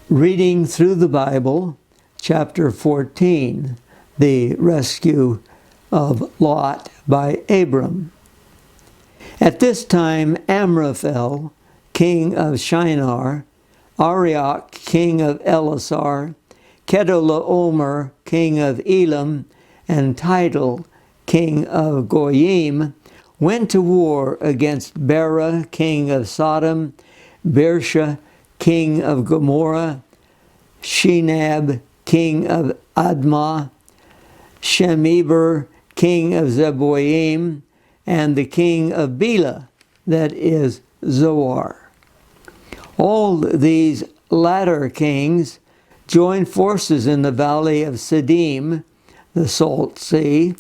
Reading through the Bible, chapter 14, the rescue of Lot by Abram. At this time, Amraphel, king of Shinar, Arioch, king of Elasar, Kedorlaomer, king of Elam, and Tidal, king of Goyim, went to war against Bera, king of Sodom, Bersha, king of Gomorrah, Shinab, king of Admah, Shemeber, king of Zeboim, and the king of Bela, that is Zoar. All these latter kings joined forces in the valley of Siddim, the Salt Sea,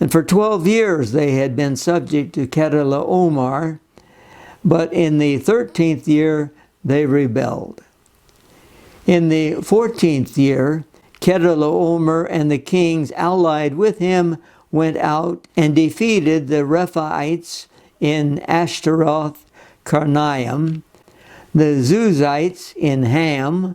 and for 12 years they had been subject to Kedorlaomer, but in the 13th year they rebelled. In the 14th year, Kedorlaomer and the kings allied with him went out and defeated the Rephaites in Ashtaroth Karnaim, the Zuzites in Ham,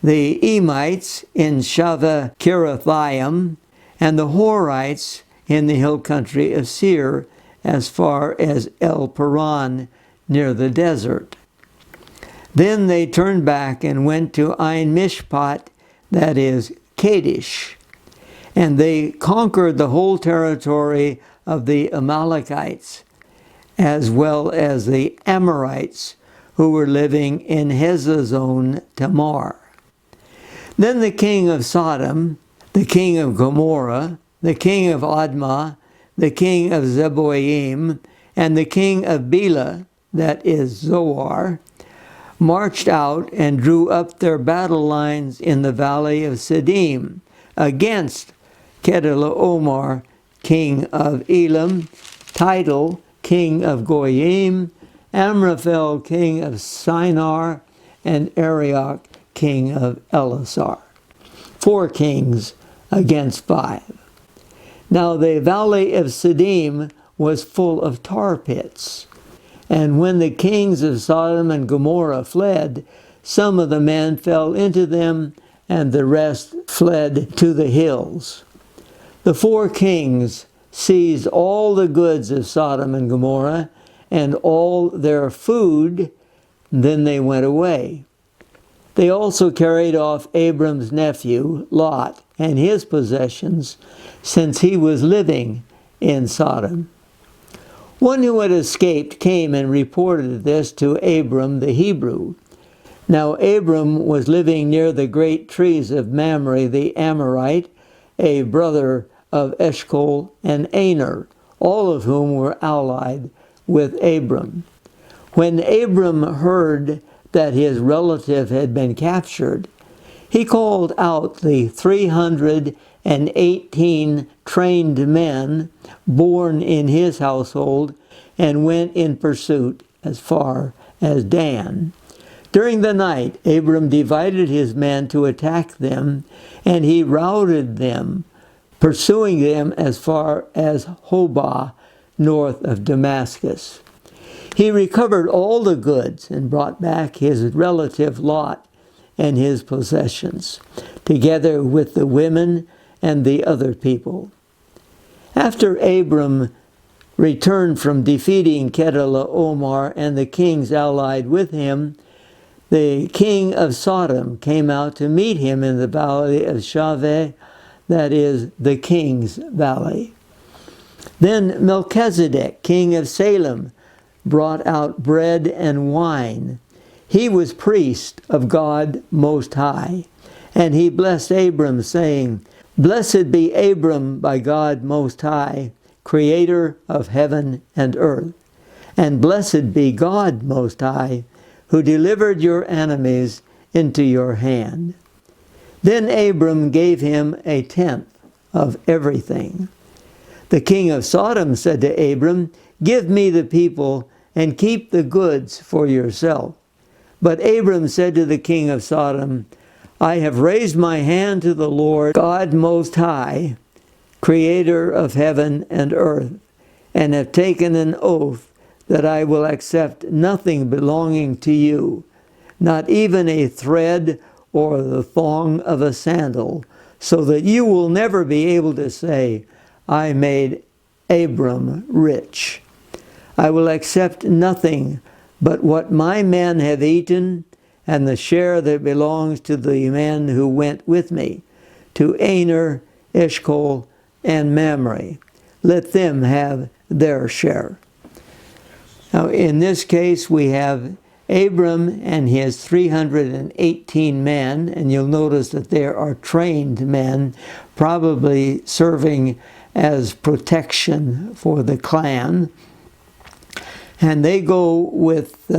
the Emites in Shaveh Kirathaim, and the Horites in the hill country of Seir, as far as El Paran, near the desert. Then they turned back and went to Ein Mishpat, that is, Kadesh, and they conquered the whole territory of the Amalekites, as well as the Amorites, who were living in Hazazon Tamar. Then the king of Sodom, the king of Gomorrah, the king of Admah, the king of Zeboim, and the king of Bela, that is Zoar, marched out and drew up their battle lines in the valley of Siddim against Kedorlaomer, king of Elam, Tidal, king of Goyim, Amraphel, king of Shinar, and Arioch, king of Elasar. 4 kings against 5. Now the valley of Siddim was full of tar pits. And when the kings of Sodom and Gomorrah fled, some of the men fell into them, and the rest fled to the hills. The 4 kings seized all the goods of Sodom and Gomorrah, and all their food, then they went away. They also carried off Abram's nephew, Lot, and his possessions, since he was living in Sodom. One who had escaped came and reported this to Abram the Hebrew. Now Abram was living near the great trees of Mamre the Amorite, a brother of Eshcol and Aner, all of whom were allied with Abram. When Abram heard that his relative had been captured, he called out the 318 trained men born in his household and went in pursuit as far as Dan. During the night, Abram divided his men to attack them, and he routed them, pursuing them as far as Hobah, north of Damascus. He recovered all the goods and brought back his relative Lot and his possessions, together with the women and the other people. After Abram returned from defeating Kedorlaomer and the kings allied with him, the king of Sodom came out to meet him in the valley of Shaveh, that is, the king's valley. Then Melchizedek, king of Salem, brought out bread and wine. He was priest of God Most High, and he blessed Abram, saying, "Blessed be Abram by God Most High, creator of heaven and earth. And blessed be God Most High, who delivered your enemies into your hand." Then Abram gave him 1/10 of everything. The king of Sodom said to Abram, "Give me the people and keep the goods for yourself." But Abram said to the king of Sodom, "I have raised my hand to the Lord God Most High, creator of heaven and earth, and have taken an oath that I will accept nothing belonging to you, not even a thread or the thong of a sandal, so that you will never be able to say, I made Abram rich. I will accept nothing but what my men have eaten, and the share that belongs to the men who went with me, to Aner, Eshcol, and Mamre. Let them have their share. Now, in this case, we have Abram and his 318 men, and you'll notice that there are trained men, probably serving as protection for the clan. And they go with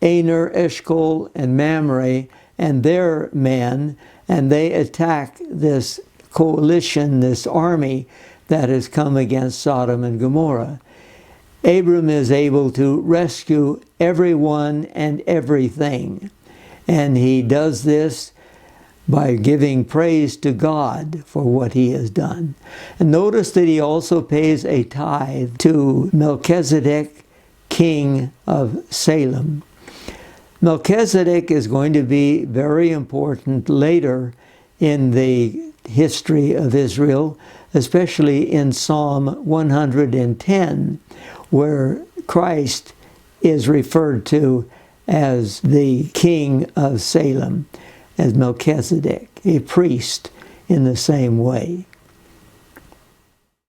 Aner, Eshcol, and Mamre and their men, and they attack this coalition, this army that has come against Sodom and Gomorrah. Abram is able to rescue everyone and everything, and he does this by giving praise to God for what he has done. And notice that he also pays a tithe to Melchizedek, king of Salem. Melchizedek is going to be very important later in the history of Israel, especially in Psalm 110, where Christ is referred to as the king of Salem, as Melchizedek, a priest in the same way.